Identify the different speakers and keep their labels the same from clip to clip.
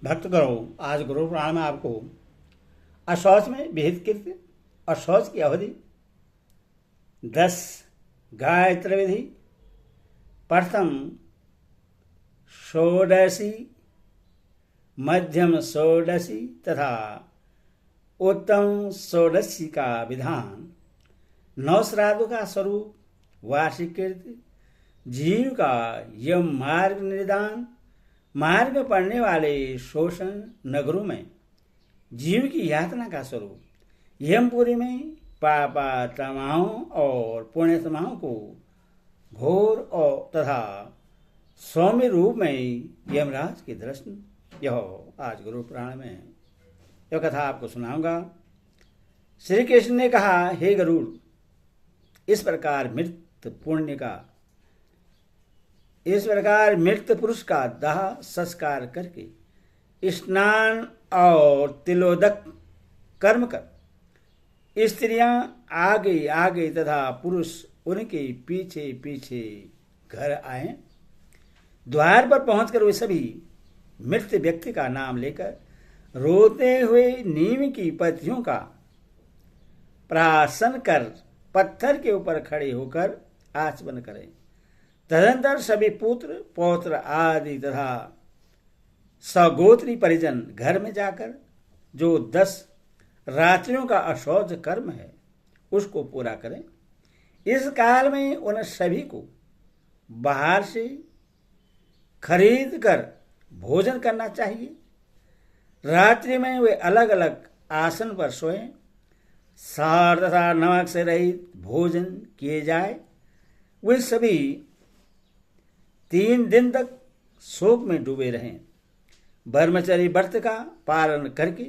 Speaker 1: भक्त करो, आज गुरु पुराण में आपको अशौच में विहित कृत्य और शौच की अवधि 10 गायत्र विधि, प्रथम षोडशी, मध्यम षोडशी तथा उत्तम षोडशी का विधान, 9 श्राद्धों का स्वरूप, वार्षिक कृत्य, जीव का यम मार्ग निदान, मार्ग पड़ने वाले शोषण नगरों में जीव की यातना का स्वरूप, यमपुरी में पापात्माओं और पुण्यतमाओं को घोर और तथा सौम्य रूप में यमराज के दर्शन। यह आज गुरु पुराण में यह कथा आपको सुनाऊंगा। श्री कृष्ण ने कहा, हे गरुड़, इस प्रकार मृत पुरुष का दाह संस्कार करके स्नान और तिलोदक कर्म कर स्त्रियां आगे आगे तथा पुरुष उनके पीछे पीछे घर आए। द्वार पर पहुंचकर वे सभी मृत व्यक्ति का नाम लेकर रोते हुए नीम की पत्तियों का प्राशन कर पत्थर के ऊपर खड़े होकर आचमन करें। तदंतर सभी पुत्र पौत्र आदि तथा सगोत्री परिजन घर में जाकर जो 10 रात्रियों का अशौच कर्म है उसको पूरा करें। इस काल में उन सभी को बाहर से खरीद कर भोजन करना चाहिए। रात्रि में वे अलग अलग आसन पर सोएं। सार तथा नमक से रहित भोजन किए जाए। वे सभी 3 दिन तक शोक में डूबे रहें। ब्रह्मचर्य व्रत का पालन करके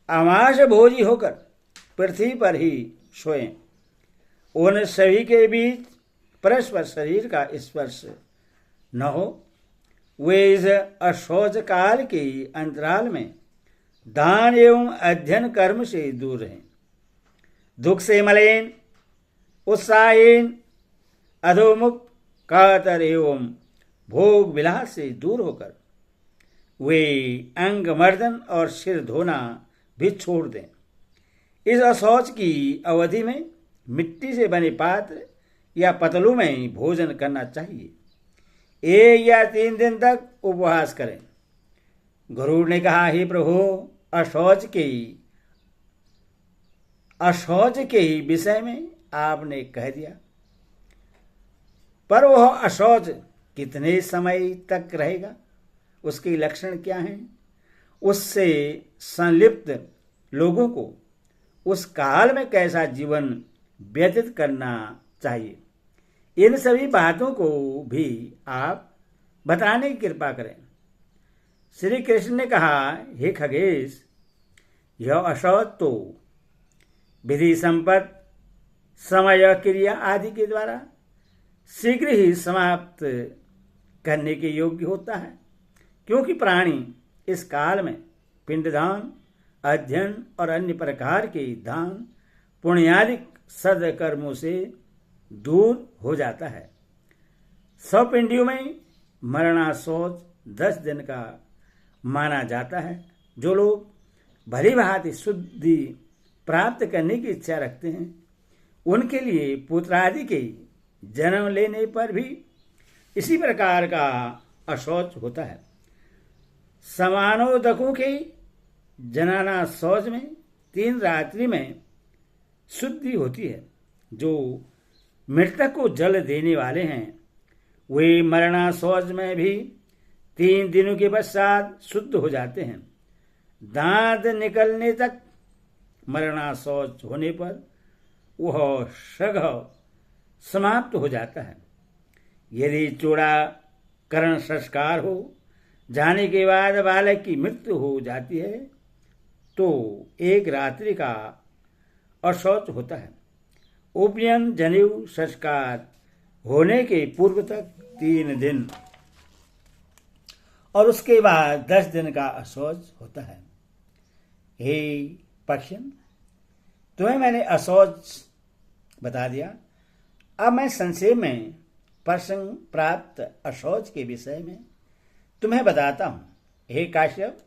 Speaker 1: अमाश भोजी होकर पृथ्वी पर ही सोएं। उन सभी के बीच परस्पर शरीर का स्पर्श न हो। वे इस अशौच काल के अंतराल में दान एवं अध्ययन कर्म से दूर रहें। दुख से मलिन, उत्साहहीन, अधोमुख, कातर एवं भोग विलास से दूर होकर वे अंग मर्दन और सिर धोना भी छोड़ दें। इस अशौच की अवधि में मिट्टी से बने पात्र या पतलू में भोजन करना चाहिए। 1 या 3 दिन तक उपवास करें। गरुड़ ने कहा, हे प्रभु, अशौच के विषय में आपने कह दिया, पर वह अशौच कितने समय तक रहेगा, उसके लक्षण क्या हैं, उससे संलिप्त लोगों को उस काल में कैसा जीवन व्यतीत करना चाहिए, इन सभी बातों को भी आप बताने की कृपा करें। श्री कृष्ण ने कहा, हे खगेश, यह अशौच तो विधि संपत्ति, समय क्रिया आदि के द्वारा शीघ्र ही समाप्त करने के योग्य होता है, क्योंकि प्राणी इस काल में पिंडदान, अध्ययन और अन्य प्रकार के दान पुण्यादिक सदकर्मों से दूर हो जाता है। 100 पिंडियों में मरणाशौच 10 दिन का माना जाता है। जो लोग भली भांति शुद्धि प्राप्त करने की इच्छा रखते हैं, उनके लिए पुत्रादि के जन्म लेने पर भी इसी प्रकार का अशौच होता है। समानोदकों के जनाना शौच में 3 रात्रि में शुद्धि होती है। जो मृतक को जल देने वाले हैं, वे मरणा शौच में भी 3 दिनों के पश्चात शुद्ध हो जाते हैं। दांत निकलने तक मरणा शौच होने पर वह सघव समाप्त हो जाता है। यदि चूड़ाकरण संस्कार हो जाने के बाद बालक की मृत्यु हो जाती है तो 1 रात्रि का अशौच होता है। उपनयन जनेऊ संस्कार होने के पूर्व तक 3 दिन और उसके बाद 10 दिन का अशौच होता है। हे पक्षियों, तुम्हें मैंने अशौच बता दिया। अब मैं संक्षेप में प्रसंग प्राप्त अशौच के विषय में तुम्हें बताता हूं, हे काश्यप,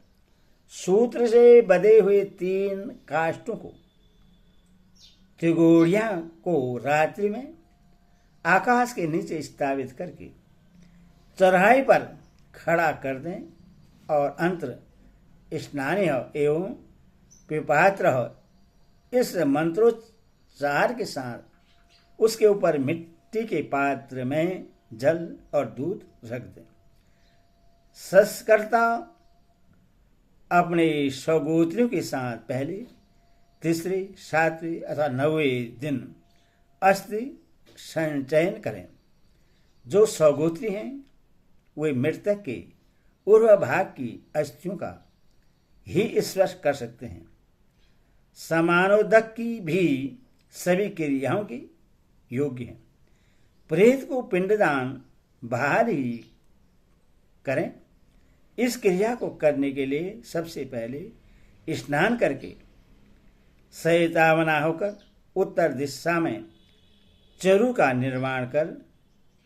Speaker 1: सूत्र से बधे हुए 3 काष्ठों को, त्रिगोड़िया को रात्रि में आकाश के नीचे स्थापित करके चौराहे पर खड़ा कर दें और अंतर स्नानी हो एवं पिपात्र हो, इस मंत्रोच्चार के साथ उसके ऊपर मिट्टी के पात्र में जल और दूध रख दें। संस्कर्ता अपने स्वगोत्रियों के साथ पहले, तीसरे, 7वें अथवा 9वें दिन अस्थि संचयन करें। जो स्वगोत्री हैं वे मृतक के पूर्व भाग की अस्थियों का ही स्पर्श कर सकते हैं। समानोदक की भी सभी क्रियाओं के योग्य हैं। प्रेत को पिंडदान बाहर ही करें। इस क्रिया को करने के लिए सबसे पहले स्नान करके शयतावना होकर उत्तर दिशा में चरु का निर्माण कर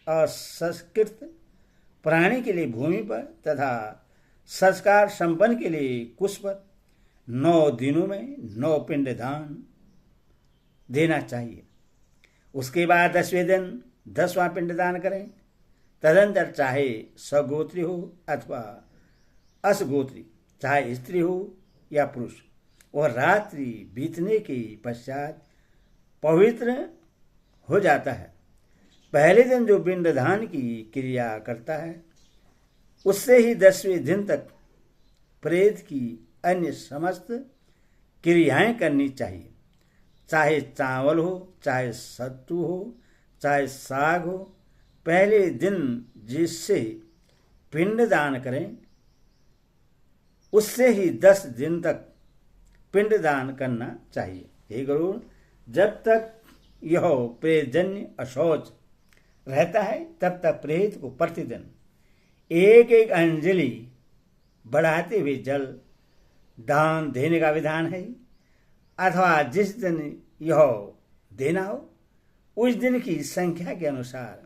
Speaker 1: असंस्कृत प्राणी के लिए भूमि पर तथा संस्कार संपन्न के लिए कुश पर 9 दिनों में 9 पिंडदान देना चाहिए। उसके बाद 10वें दिन 10वां पिंडदान करें। तदंतर चाहे सगोत्री हो अथवा असगोत्री, चाहे स्त्री हो या पुरुष, और रात्रि बीतने के पश्चात पवित्र हो जाता है। पहले दिन जो पिंडदान की क्रिया करता है उससे ही 10वें दिन तक प्रेत की अन्य समस्त क्रियाएं करनी चाहिए। चाहे चावल हो, चाहे सत्तू हो, चाहे साग हो, पहले दिन जिससे पिंडदान करें उससे ही 10 दिन तक पिंडदान करना चाहिए। हे गरुड़, जब तक यह प्रेतजन्य अशौच रहता है तब तक प्रेत को प्रतिदिन 1-1 अंजलि बढ़ाते हुए जल दान देने का विधान है, अथवा जिस दिन यह देना हो उस दिन की संख्या के अनुसार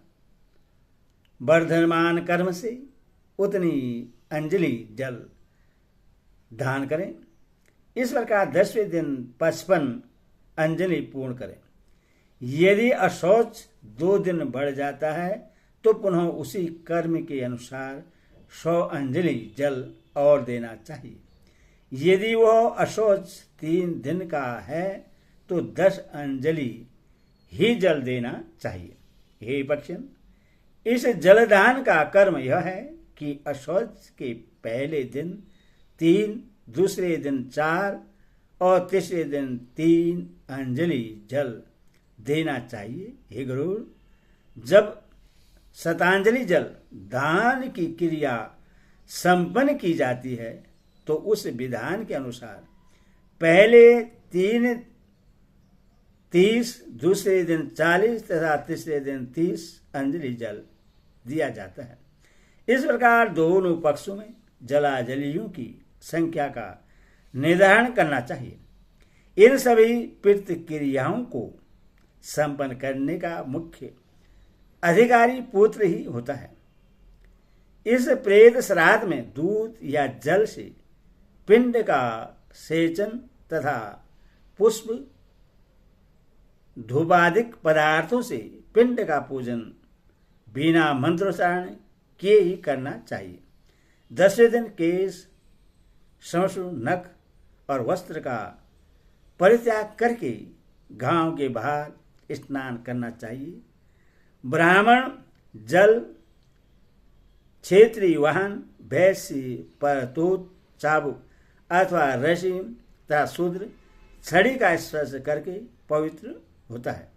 Speaker 1: वर्धमान कर्म से उतनी अंजलि जल दान करें। इस प्रकार 10वें दिन 55 अंजलि पूर्ण करें। यदि अशौच 2 दिन बढ़ जाता है तो पुनः उसी कर्म के अनुसार 100 अंजलि जल और देना चाहिए। यदि वह अशौच 3 दिन का है तो 10 अंजलि ही जल देना चाहिए। हे पक्षिन, इस जलदान का कर्म यह है कि अशौच के पहले दिन 3, दूसरे दिन 4 और तीसरे दिन 3 अंजलि जल देना चाहिए। हे गरुड़, जब शतांजलि जल दान की क्रिया संपन्न की जाती है तो उस विधान के अनुसार पहले 30, दूसरे दिन 40 तथा तीसरे दिन 30 अंजलि जल दिया जाता है। इस प्रकार दोनों पक्षों में जलाजलियों की संख्या का निर्धारण करना चाहिए। इन सभी पितृ क्रियाओं को संपन्न करने का मुख्य अधिकारी पुत्र ही होता है। इस प्रेत श्राद्ध में दूध या जल से पिंड का सेचन तथा पुष्प धूपादिक पदार्थों से पिंड का पूजन बिना मंत्रोच्चारण किए ही करना चाहिए। 10वें दिन केश, श्मश्रु, नख और वस्त्र का परित्याग करके गांव के बाहर स्नान करना चाहिए। ब्राह्मण जल, क्षेत्रीय वाहन, भैंसी, परतूत, चाबुक अथवा रसी तथा शूद्र छड़ी का स्पर्श करके पवित्र होता है।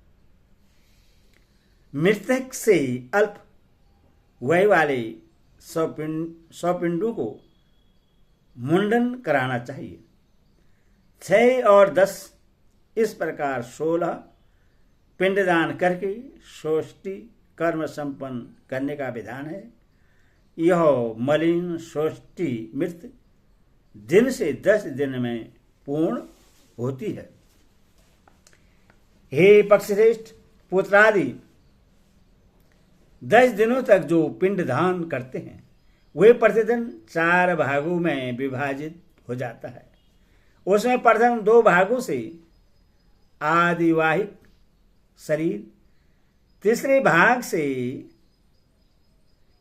Speaker 1: मृतक से अल्प वय वाले सौपिंडों को मुंडन कराना चाहिए। 6 और 10 इस प्रकार 16 पिंडदान करके षष्ठी कर्म संपन्न करने का विधान है। यह मलिन षष्ठी मृत दिन से 10 दिन में पूर्ण होती है। हे पक्षश्रेष्ठ, पुत्रादि 10 दिनों तक जो पिंडदान करते हैं वे प्रतिदिन 4 भागों में विभाजित हो जाता है। उसमें प्रथम 2 भागों से आदिवाहिक शरीर, तीसरे भाग से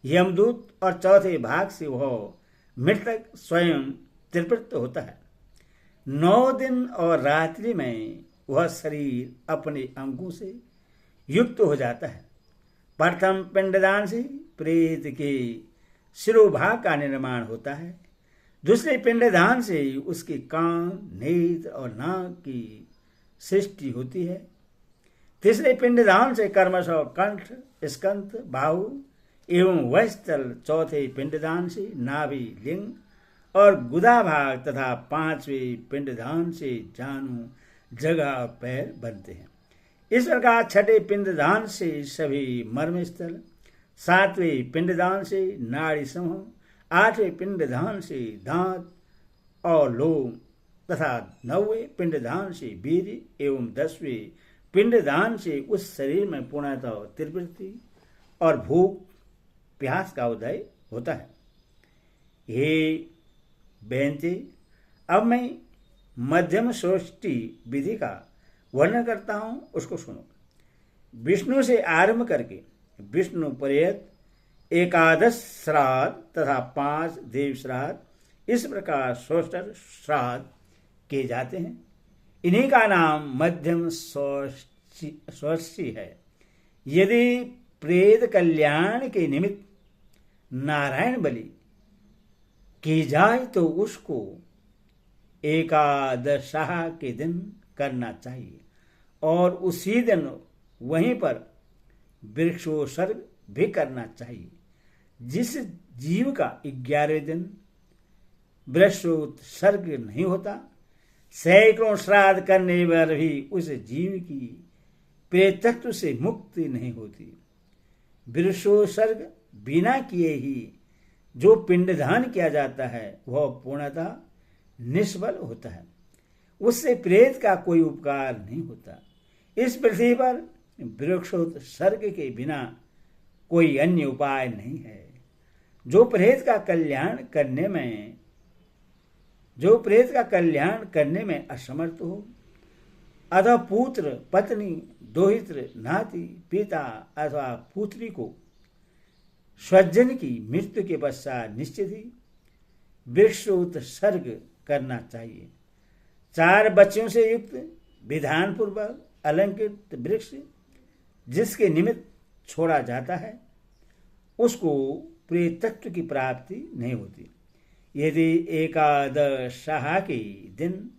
Speaker 1: यमदूत और चौथे भाग से वह मृतक स्वयं तृप्त होता है। 9 दिन और रात्रि में वह शरीर अपने अंगों से युक्त हो जाता है। प्रथम पिंडदान से प्रेत के शिरोभाग का निर्माण होता है। दूसरे पिंडदान से उसके कान, नेत्र और नाक की सृष्टि होती है। तीसरे पिंडदान से कर्मशः कंठ, स्कंध, बाहु एवं वक्षस्थल, चौथे पिंडदान से नाभि, लिंग और गुदा भाग तथा 5वें पिंडदान से जानु, जगह और पैर बनते हैं। इस प्रकार 6ठे पिंडदान से सभी मर्मस्थल, 7वें पिंडदान से नाड़ी समूह, 8वें पिंडदान से दांत और लोम तथा 9वें पिंडदान से वीर्य एवं 10वें पिंडदान से उस शरीर में पूर्णतः त्रिवृत्ति और भूख प्यास का उदय होता है। हे बेंते, अब मैं मध्यम सृष्टि विधि का वर्णन करता हूं, उसको सुनो। विष्णु से आरंभ करके विष्णु पर्यंत 11 श्राद्ध तथा 5 देव श्राद्ध, इस प्रकार 66 श्राद्ध किए जाते हैं। इन्हीं का नाम मध्यम षष्ठी है। यदि प्रेत कल्याण के निमित्त नारायण बलि की जाए तो उसको एकादशाह के दिन करना चाहिए और उसी दिन वहीं पर वृक्षोत्सर्ग भी करना चाहिए। जिस जीव का 11वें दिन वृक्षोत्सर्ग नहीं होता, सैकड़ों श्राद्ध करने पर भी उस जीव की प्रेतत्व से मुक्ति नहीं होती। वृक्षोत्सर्ग बिना किए ही जो पिंडदान किया जाता है वह पूर्णतः निष्फल होता है, उससे प्रेत का कोई उपकार नहीं होता। इस पृथ्वी पर वृक्षोत्सर्ग के बिना कोई अन्य उपाय नहीं है। जो प्रेत का कल्याण करने में असमर्थ हो अथवा पुत्र, पत्नी, दोहित्र, नाती, पिता अथवा पुत्री को स्वजन की मृत्यु के पश्चात निश्चित ही वृक्षोत्सर्ग करना चाहिए। 4 बच्चों से युक्त विधान पूर्वक अलंकृत वृक्ष जिसके निमित्त छोड़ा जाता है उसको प्रेतत्व की प्राप्ति नहीं होती। यदि एकादशाह के दिन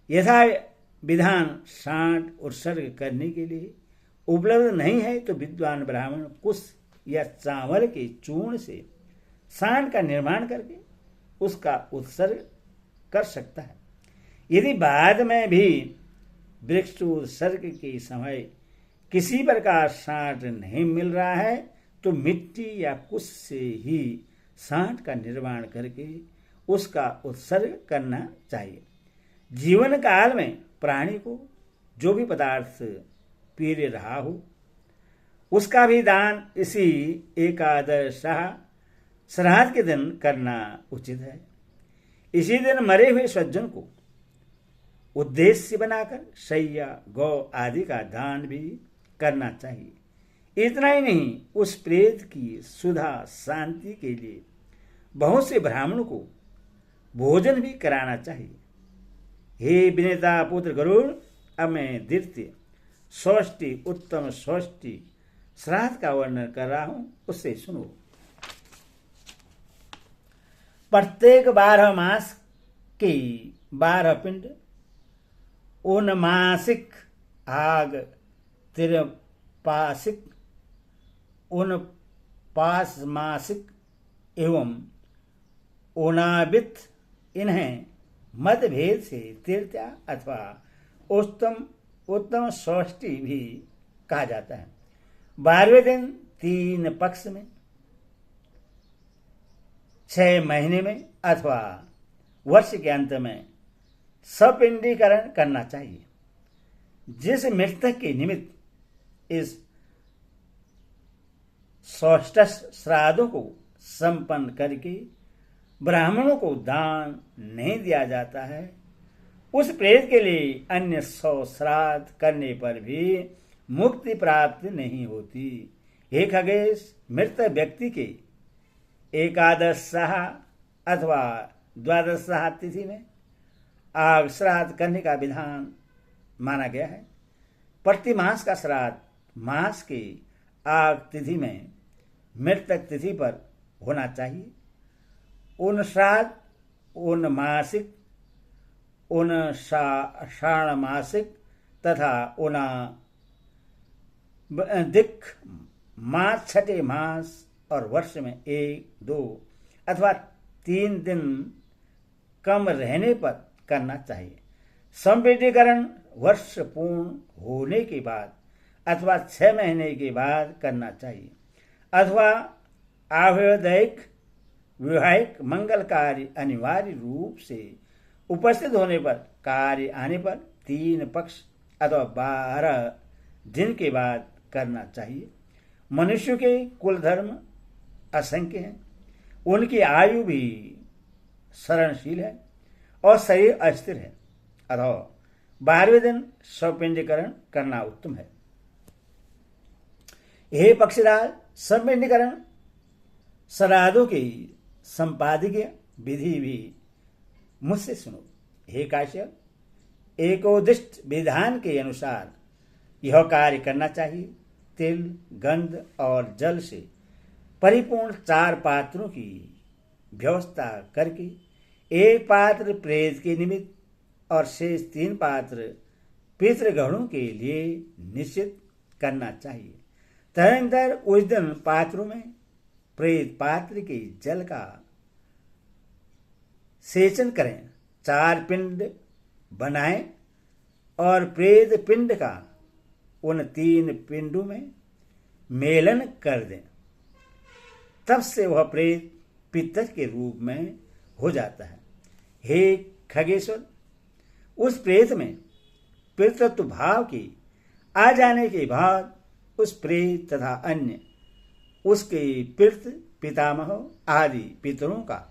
Speaker 1: यथा विधान 60 उत्सर्ग करने के लिए उपलब्ध नहीं है तो विद्वान ब्राह्मण कुश या चावल के चूर्ण से सांड का निर्माण करके उसका उत्सर्ग कर सकता है। यदि बाद में भी वृक्षोत्सर्ग के समय किसी प्रकार सांड नहीं मिल रहा है तो मिट्टी या कुश से ही सांड का निर्माण करके उसका उत्सर्ग करना चाहिए। जीवन काल में प्राणी को जो भी पदार्थ पी रहा हो उसका भी दान इसी एकादशाह श्राद्ध के दिन करना उचित है। इसी दिन मरे हुए सज्जन को उद्देश्य बनाकर शैया, गौ आदि का दान भी करना चाहिए। इतना ही नहीं, उस प्रेत की सुधा शांति के लिए बहुत से ब्राह्मणों को भोजन भी कराना चाहिए। हे विनेता पुत्र गरुड़, अब मैं द्वितीय षष्ठी उत्तम षष्ठी श्राद्ध का वर्णन कर रहा हूं, उससे सुनो। प्रत्येक 12 मास के 12 पिंड उनमासिक, आग त्रिपासिक, उनपासमासिक एवं ओनाबित, इन्हें मतभेद से तृतीया अथवा उत्तम षष्ठी भी कहा जाता है। 12वें दिन 3 पक्ष में, 6 महीने में अथवा वर्ष के अंत में सपिंडीकरण करना चाहिए। जिस मृतक के निमित्त इस 66 श्राद्धों को संपन्न करके ब्राह्मणों को दान नहीं दिया जाता है, उस प्रेत के लिए अन्य 100 श्राद्ध करने पर भी मुक्ति प्राप्त नहीं होती। हे खगेश, मृत व्यक्ति के एकादशाह अथवा द्वादशाह तिथि में आग श्राद्ध करने का विधान माना गया है। प्रति मास का श्राद्ध मास के आग तिथि में मृतक तिथि पर होना चाहिए। उन श्राद्ध, उन मासिक, उन षाणमासिक तथा उन दिक् मास, छठे मास और वर्ष में 1, 2 अथवा 3 दिन कम रहने पर करना चाहिए। संपीडीकरण वर्ष पूर्ण होने के बाद अथवा 6 महीने के बाद करना चाहिए, अथवा आवेदयिक विवाहिक मंगल कार्य अनिवार्य रूप से उपस्थित होने पर, कार्य आने पर 3 पक्ष अथवा 12 दिन के बाद करना चाहिए। मनुष्य के कुल धर्म असंख्य हैं, उनकी आयु भी शरणशील है और शरीर अस्थिर है, अतः 12वें दिन संपिंडीकरण करना उत्तम है। हे पक्षीराज, संपिंडीकरण श्राद्धों की संपादकीय विधि भी मुझसे सुनो। हे काश्यप, एकोदिष्ट विधान के अनुसार यह कार्य करना चाहिए। तिल, गंध और जल से परिपूर्ण 4 पात्रों की व्यवस्था करके 1 पात्र प्रेत के निमित्त और शेष 3 पात्र पितृगणों के लिए निश्चित करना चाहिए। तदनंतर उस दिन पात्रों में प्रेत पात्र के जल का सेचन करें, 4 पिंड बनाएं और प्रेत पिंड का उन 3 पिंडों में मेलन कर दें। तब से वह प्रेत पितर के रूप में हो जाता है। हे खगेश्वर, उस प्रेत में पितृत्व भाव की आ जाने के बाद उस प्रेत तथा अन्य उसके पितृ पितामह आदि पितरों का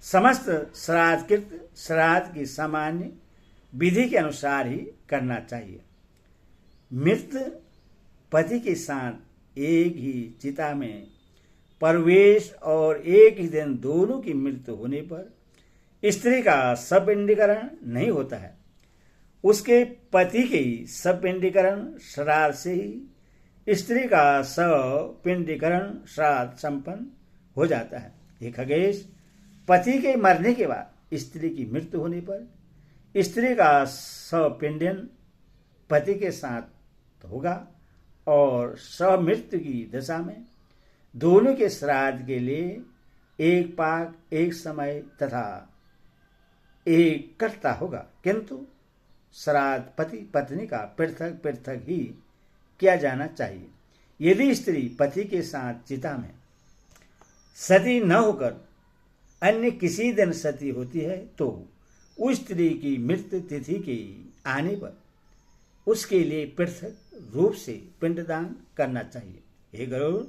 Speaker 1: समस्त श्राद्धकृत श्राद्ध की सामान्य विधि के अनुसार ही करना चाहिए। मृत पति के साथ एक ही चिता में प्रवेश और एक ही दिन दोनों की मृत्यु होने पर स्त्री का संपिंडीकरण नहीं होता है। उसके पति के संपिंडीकरण श्राद्ध से ही स्त्री का संपिंडीकरण श्राद्ध संपन्न हो जाता है। हे खगेश, पति के मरने के बाद स्त्री की मृत्यु होने पर स्त्री का संपिंडन पति के साथ होगा और स्वमृत्यु की दशा में दोनों के श्राद्ध के लिए एक पाक, एक समय तथा एक कर्ता होगा, किंतु श्राद्ध पति पत्नी का पृथक पृथक ही किया जाना चाहिए। यदि स्त्री पति के साथ चिता में सती न होकर अन्य किसी दिन सती होती है तो उस स्त्री की मृत्यु तिथि के आने पर उसके लिए पृथक रूप से पिंडदान करना चाहिए। हे गरुड़,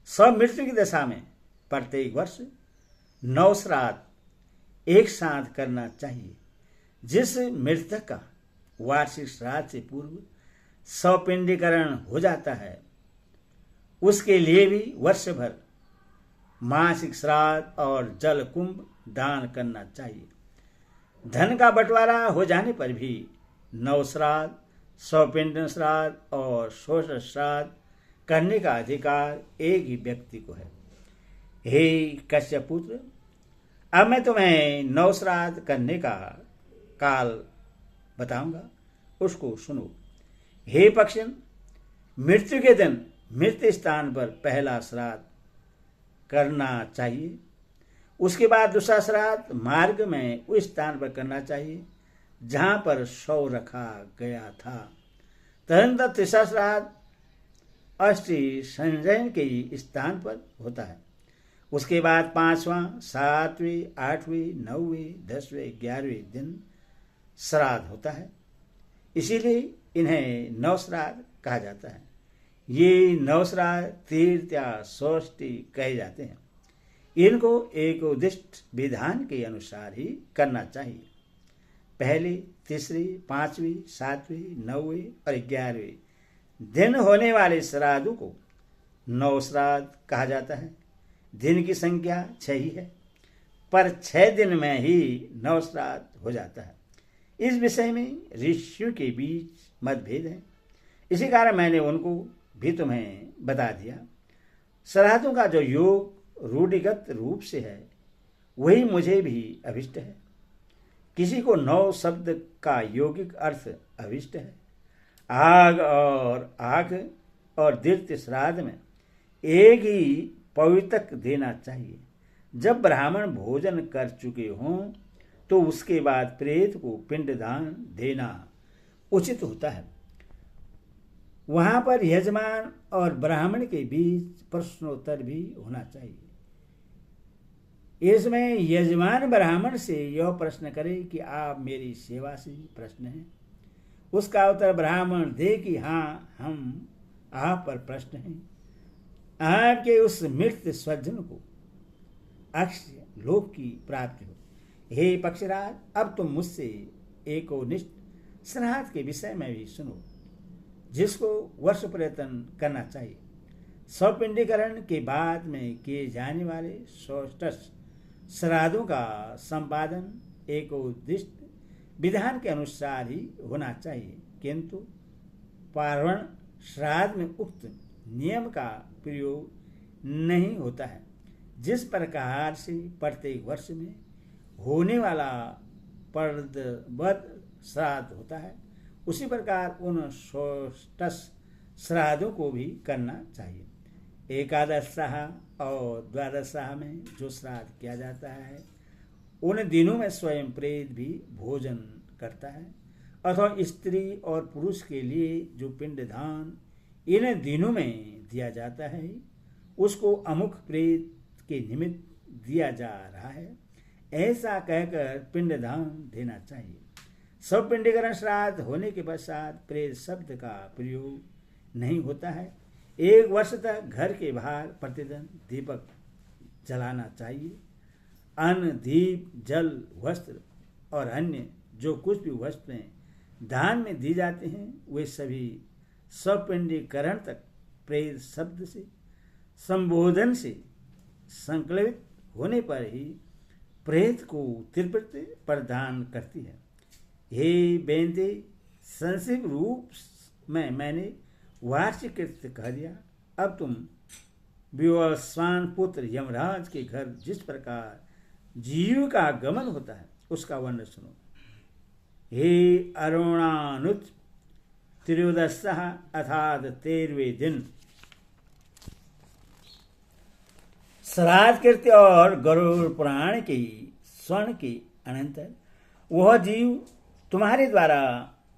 Speaker 1: स्वमृत्यु की दशा में प्रत्येक वर्ष 9 श्राद्ध एक साथ करना चाहिए। जिस मृतक का वार्षिक श्राद्ध से पूर्व स्वपिंडीकरण हो जाता है उसके लिए भी वर्ष भर मासिक श्राद्ध और जल कुंभ दान करना चाहिए। धन का बंटवारा हो जाने पर भी 9 श्राद्ध, स्वपिंडन श्राद्ध और शोष श्राद्ध करने का अधिकार एक ही व्यक्ति को है। हे कश्यप पुत्र, अब मैं तुम्हें 9 श्राद्ध करने का काल बताऊंगा, उसको सुनो। हे पक्षिन, मृत्यु के दिन मृत स्थान पर पहला श्राद्ध करना चाहिए। उसके बाद दूसरा श्राद्ध मार्ग में उस स्थान पर करना चाहिए जहां पर शव रखा गया था। तदनंतर तीसरा श्राद्ध अस्थि संजयन के स्थान पर होता है। उसके बाद 5वां, 7वें, 8वें, 9वें, 10वें, 11वें दिन श्राद्ध होता है। इसीलिए इन्हें 9 श्राद्ध कहा जाता है। ये 9 श्राद्ध तीर्थ या षष्ठी कहे जाते हैं। इनको एक उदिष्ट विधान के अनुसार ही करना चाहिए। पहले, तीसरी, पांचवी, सातवीं, 9वें और 11वें दिन होने वाले श्राद्धों को नवश्राद्ध कहा जाता है। दिन की संख्या 6 ही है, पर 6 दिन में ही नवश्राद्ध हो जाता है। इस विषय में ऋषियों के बीच मतभेद है, इसी कारण मैंने उनको भी तुम्हें बता दिया। श्राद्धों का जो योग रूढ़िगत रूप से है वही मुझे भी अभिष्ट है। किसी को 9 शब्द का यौगिक अर्थ अभिष्ट है। आग और दीर्घ श्राद्ध में एक ही पवित्रक देना चाहिए। जब ब्राह्मण भोजन कर चुके हों तो उसके बाद प्रेत को पिंडदान देना उचित होता है। वहां पर यजमान और ब्राह्मण के बीच प्रश्नोत्तर भी होना चाहिए। इसमें यजमान ब्राह्मण से यह प्रश्न करे कि आप मेरी सेवा से प्रश्न है। उसका उत्तर ब्राह्मण दे कि हाँ, हम आप पर प्रश्न हैं। आपके उस मृत स्वजन को अक्षय लोक की प्राप्ति हो। हे पक्षराज, अब तुम मुझसे एकोनिष्ठ श्राद्ध के विषय में भी सुनो, जिसको वर्ष प्रयत्न करना चाहिए। सौपिंडीकरण के बाद में किए जाने वाले षोडश श्राद्धों का संपादन एकोदिष्ट विधान के अनुसार ही होना चाहिए, किंतु पार्वण श्राद्ध में उक्त नियम का प्रयोग नहीं होता है। जिस प्रकार से प्रत्येक वर्ष में होने वाला पर्वत श्राद्ध होता है, उसी प्रकार उन षोडश श्राद्धों को भी करना चाहिए। एकादशाह और द्वादशाह में जो श्राद्ध किया जाता है, उन दिनों में स्वयं प्रेत भी भोजन करता है, अथवा स्त्री और पुरुष के लिए जो पिंडदान इन दिनों में दिया जाता है, उसको अमुक प्रेत के निमित्त दिया जा रहा है, ऐसा कहकर पिंडदान देना चाहिए। सब पिंडीकरण श्राद्ध होने के पश्चात प्रेत शब्द का प्रयोग नहीं होता है। 1 वर्ष तक घर के बाहर प्रतिदिन दीपक जलाना चाहिए। अन्न, दीप, जल, वस्त्र और अन्य जो कुछ भी वस्तुएं दान में दी जाते हैं, वे सभी सपिंडीकरण तक प्रेत शब्द से संबोधन से संकलित होने पर ही प्रेत को तृप्ति प्रदान करती है। हे बेंदे, संक्षिप्त रूप में मैंने वार्षिक कृत्य कह दिया। अब तुम विवस्वान पुत्र यमराज के घर जिस प्रकार जीव का गमन होता है, उसका वर्णन सुनो। हे अरुणानुज, त्रयोदशः अर्थात 13वें दिन श्राद्ध कृत्य और गरुड़ पुराण के स्वर्ण के अनंतर वह जीव तुम्हारे द्वारा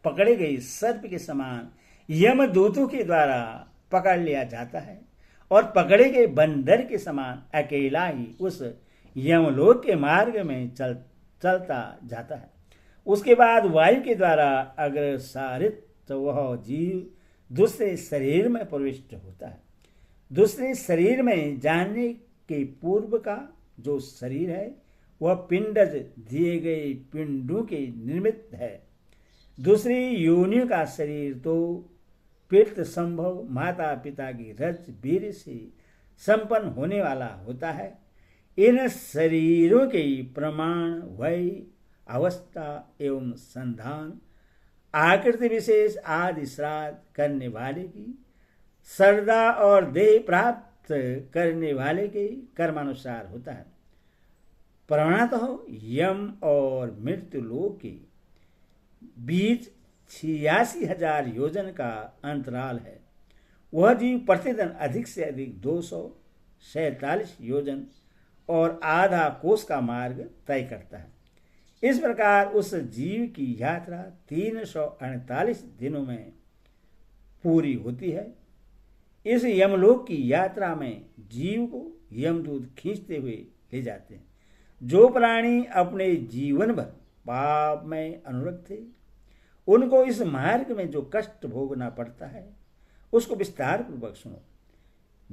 Speaker 1: पकड़े गए सर्प के समान यमदूतों के द्वारा पकड़ लिया जाता है और पकड़े गए बंदर के समान अकेला ही उस यमलोक के मार्ग में चलता जाता है। उसके बाद वायु के द्वारा अग्रसारित तो वह जीव दूसरे शरीर में प्रविष्ट होता है। दूसरे शरीर में जाने के पूर्व का जो शरीर है, वह पिंडज दिए गए पिंडों के निर्मित है। दूसरी योनियों का शरीर तो पीठ संभव माता पिता की रज वीर से संपन्न होने वाला होता है। इन शरीरों के प्रमाण, वय, अवस्था एवं संधान, आकृति विशेष आदि श्राद्ध करने वाले की श्रद्धा और देह प्राप्त करने वाले के कर्मानुसार होता है। प्रमाणतः यम और मृत्यु लोक के बीच 86,000 योजन का अंतराल है। वह जीव प्रतिदिन अधिक से अधिक 247 योजन और आधा कोस का मार्ग तय करता है। इस प्रकार उस जीव की यात्रा 348 दिनों में पूरी होती है। इस यमलोक की यात्रा में जीव को यमदूत खींचते हुए ले जाते हैं। जो प्राणी अपने जीवन भर पाप में अनुरक्त थे, उनको इस मार्ग में जो कष्ट भोगना पड़ता है, उसको विस्तार पूर्वक सुनो।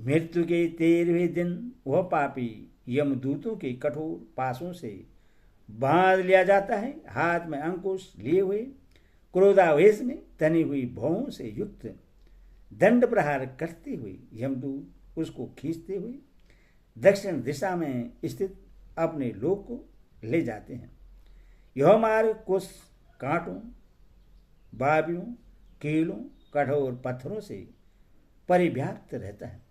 Speaker 1: मृत्यु के 13वें दिन वह पापी यमदूतों के कठोर पासों से बांध लिया जाता है। हाथ में अंकुश लिए हुए, क्रोधावेश में तनी हुई भौं से युक्त दंड प्रहार करते हुए यमदूत उसको खींचते हुए दक्षिण दिशा में स्थित अपने लोक को ले जाते हैं। यह मार्ग कुछ कांटों, बाबियों, कीलों, कठोर पत्थरों से परिव्याप्त रहता है।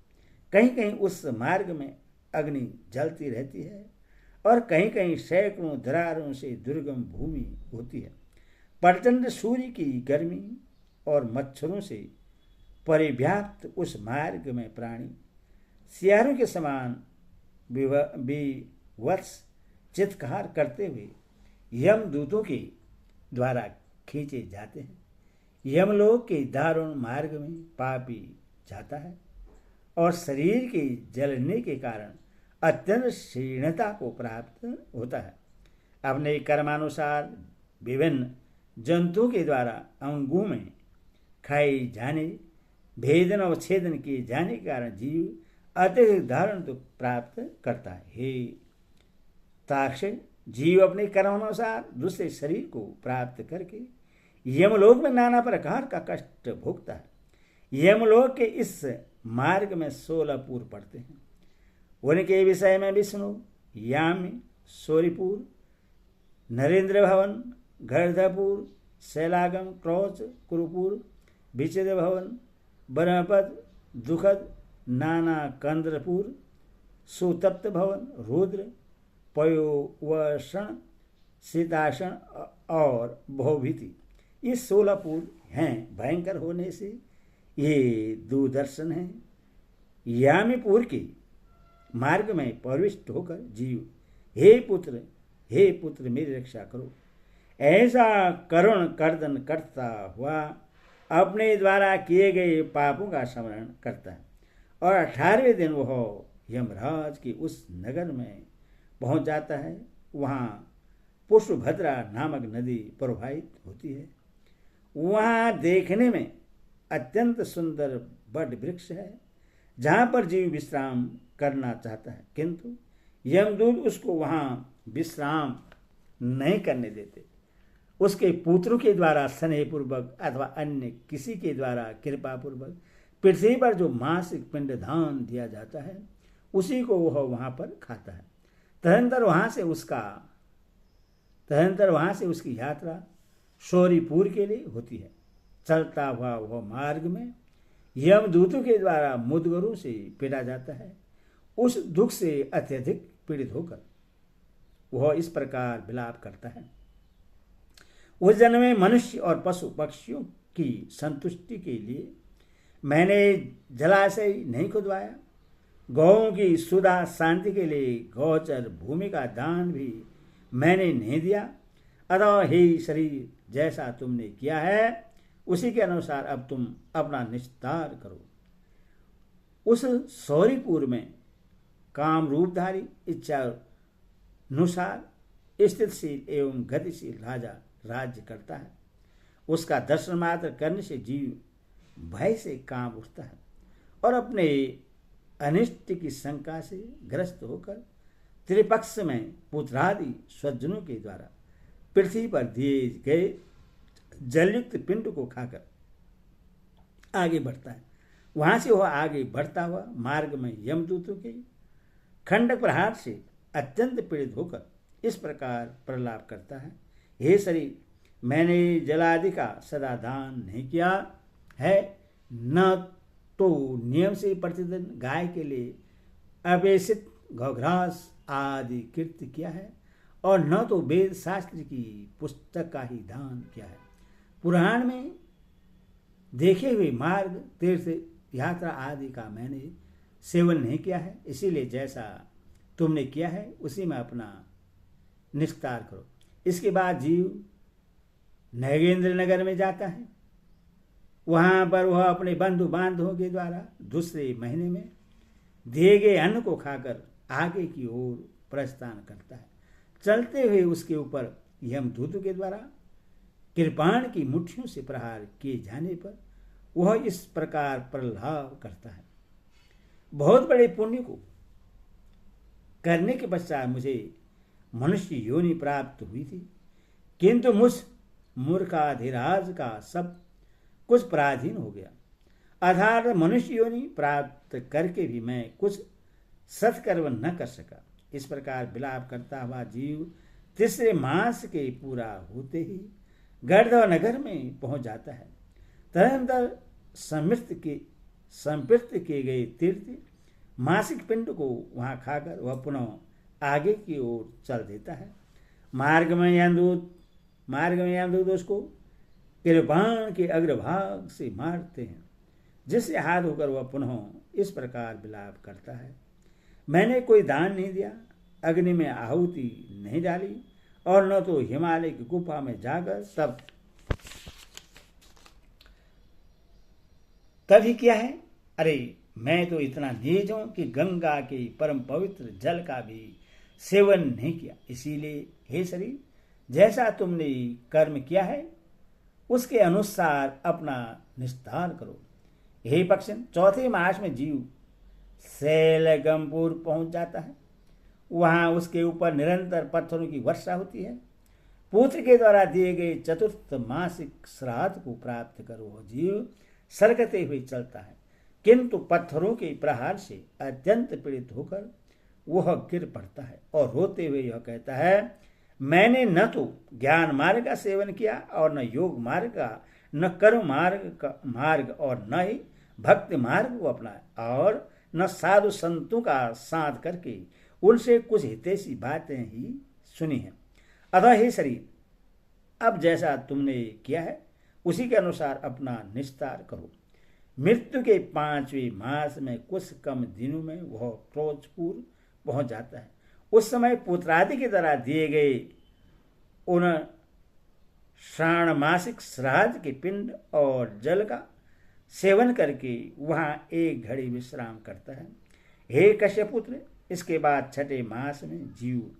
Speaker 1: कहीं कहीं उस मार्ग में अग्नि जलती रहती है और कहीं कहीं सैकड़ों दरारों से दुर्गम भूमि होती है। प्रचंड सूर्य की गर्मी और मच्छरों से परिव्याप्त उस मार्ग में प्राणी सियारों के समान विवत्स चित्कार करते हुए यमदूतों के द्वारा खींचे जाते हैं। यमलोक के दारुण मार्ग में पापी जाता है और शरीर के जलने के कारण अत्यंत क्षीणता को प्राप्त होता है। अपने कर्मानुसार विभिन्न जंतुओं के द्वारा अंगों में खाए जाने, भेदन और छेदन किए जाने के कारण जीव अत्यधिक दारुण दुख प्राप्त करता है। हे ताक्षय, जीव अपने कर्मानुसार दूसरे शरीर को प्राप्त करके यमलोक में नाना प्रकार का कष्ट भोगता है। यमलोक के इस मार्ग में 16 पुर पड़ते हैं। उनके विषय में विष्णु, यामी, सोरीपुर, नरेंद्र भवन, गर्धपुर, शैलागम, क्रौच, कुरुपुर, विचिद भवन, ब्रह्मपद, दुखद, नाना कंद्रपुर, सुतप्त भवन, रुद्र, पयोवषण, सीतासन और भौभीति। ये 16 पुर हैं। भयंकर होने से ये दूरदर्शन हैं। यामीपुर के मार्ग में प्रविष्ट होकर जीव हे पुत्र मेरी रक्षा करो, ऐसा करुण कर्दन करता हुआ अपने द्वारा किए गए पापों का स्मरण करता है और 18वें दिन वह यमराज के उस नगर में पहुंच जाता है। वहाँ पुष्पभद्रा नामक नदी प्रवाहित होती है। वहाँ देखने में अत्यंत सुंदर बड़ वृक्ष है जहाँ पर जीव विश्राम करना चाहता है, किंतु यमदूत उसको वहाँ विश्राम नहीं करने देते। उसके पुत्रों के द्वारा स्नेहपूर्वक अथवा अन्य किसी के द्वारा कृपापूर्वक पृथ्वी पर जो मासिक पिंडदान दिया जाता है उसी को वह वहाँ पर खाता है। तदनंतर वहाँ से उसकी यात्रा शौरीपुर के लिए होती है। चलता हुआ वह मार्ग में यमदूतों के द्वारा मुदगरों से पीटा जाता है। उस दुख से अत्यधिक पीड़ित होकर वह इस प्रकार विलाप करता है। उस जन्म में मनुष्य और पशु पक्षियों की संतुष्टि के लिए मैंने जलाशय नहीं खुदवाया, गौओं की सुधा शांति के लिए गौचर भूमि का दान भी मैंने नहीं दिया। अतः हे शरीर, जैसा तुमने किया है उसी के अनुसार अब तुम अपना निस्तार करो। उस शौरीपुर में काम रूपधारी इच्छा अनुसार स्थितशील एवं गतिशील राजा राज्य करता है। उसका दर्शन मात्र करने से जीव भय से कांप उठता है और अपने अनिष्ट की शंका से ग्रस्त होकर त्रिपक्ष में पुत्रादि स्वजनों के द्वारा पृथ्वी पर दिए गए जलयुक्त पिंड को खाकर आगे बढ़ता है। वहां से वह आगे बढ़ता हुआ मार्ग में यमदूतों के खंडक प्रहार से अत्यंत पीड़ित होकर इस प्रकार प्रलाप करता है। हे शरीर, मैंने जलादि का सदा दान नहीं किया है, न तो नियम से प्रतिदिन गाय के लिए अपेक्षित घोघरास आदि कृत्य किया है और न तो वेद शास्त्र की पुस्तक का ही दान किया है। पुराण में देखे हुए मार्ग, तीर्थ यात्रा आदि का मैंने सेवन नहीं किया है। इसीलिए जैसा तुमने किया है उसी में अपना निस्तार करो। इसके बाद जीव नगेंद्र नगर में जाता है। वहां पर वह अपने बंधु बांधवों के द्वारा दूसरे महीने में दिए गए अन्न को खाकर आगे की ओर प्रस्थान करता है। चलते हुए उसके ऊपर यमदूतों के द्वारा कृपाण की मुट्ठियों से प्रहार किए जाने पर वह इस प्रकार प्रलाप करता है। बहुत बड़े पुण्य को करने के पश्चात मुझे मनुष्य योनि प्राप्त हुई थी, किंतु मुझ मूर्खाधिराज का सब कुछ पराधीन हो गया, अर्थात मनुष्य योनि प्राप्त करके भी मैं कुछ सत्कर्म न कर सका। इस प्रकार विलाप करता हुआ जीव तीसरे मास के पूरा होते ही गर्दव नगर में पहुंच जाता है। तदनंतर संपृक्त किए गए तीर्थ मासिक पिंड को वहां खाकर वह पुनः आगे की ओर चल देता है। मार्ग में यमदूत उसको कृपाण के अग्रभाग से मारते हैं, जिससे हाथ होकर वह पुनः इस प्रकार विलाप करता है, मैंने कोई दान नहीं दिया, अग्नि में आहुति नहीं डाली, और न तो हिमालय की गुफा में जाकर तभी किया है। अरे मैं तो इतना नीच हूं कि गंगा के परम पवित्र जल का भी सेवन नहीं किया। इसीलिए हे शरीर, जैसा तुमने कर्म किया है उसके अनुसार अपना निस्तार करो। हे पक्षन, चौथे मास में जीव शैलगमपुर पहुंच जाता है। वहां उसके ऊपर निरंतर पत्थरों की वर्षा होती है। पुत्र के द्वारा दिए गए चतुर्थ मासिक श्राद्ध को प्राप्त कर वह जीव सरकते हुए चलता है, किंतु पत्थरों के प्रहार से अत्यंत पीड़ित होकर वह गिर पड़ता है और रोते हुए यह कहता है, मैंने न तो ज्ञान मार्ग का सेवन किया और न योग मार्ग का, न कर्म मार्ग और न ही भक्ति मार्ग को अपनाया, और न साधु संतों का साथ करके उनसे कुछ हितैषी बातें ही सुनी हैं। अतः हे शरीर, अब जैसा तुमने किया है उसी के अनुसार अपना निस्तार करो। मृत्यु के 5वें मास में कुछ कम दिनों में वह क्रोधपुर पहुंच जाता है। उस समय पुत्रादि के द्वारा दिए गए उन श्रावणमासिक श्राद्ध के पिंड और जल का सेवन करके वहां एक घड़ी विश्राम करता है। हे कश्यपुत्र, इसके बाद छठे मास में जीव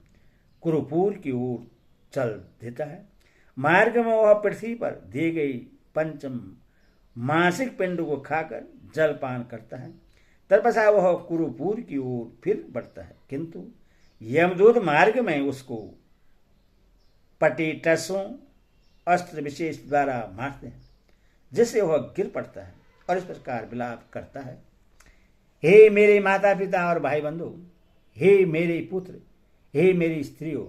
Speaker 1: कुरुपुर की ओर चल देता है। मार्ग में वह पृथ्वी पर दिए गई पंचम मासिक पिंड को खाकर जलपान करता है। तत्पश्चात वह कुरुपुर की ओर फिर बढ़ता है, किंतु यमदूत मार्ग में उसको पटीटसों अस्त्र विशेष द्वारा मारते हैं, जिससे वह गिर पड़ता है और इस प्रकार विलाप करता है, हे मेरे माता पिता और भाई बंधु, हे मेरे पुत्र, हे मेरी स्त्रियों,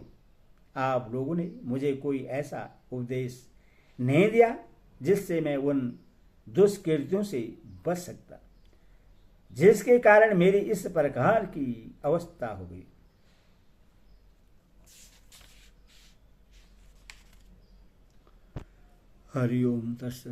Speaker 1: आप लोगों ने मुझे कोई ऐसा उपदेश नहीं दिया जिससे मैं उन दुष्कृत्यों से बच सकता, जिसके कारण मेरी इस प्रकार की अवस्था हो गई। हरि ओम तत्सत।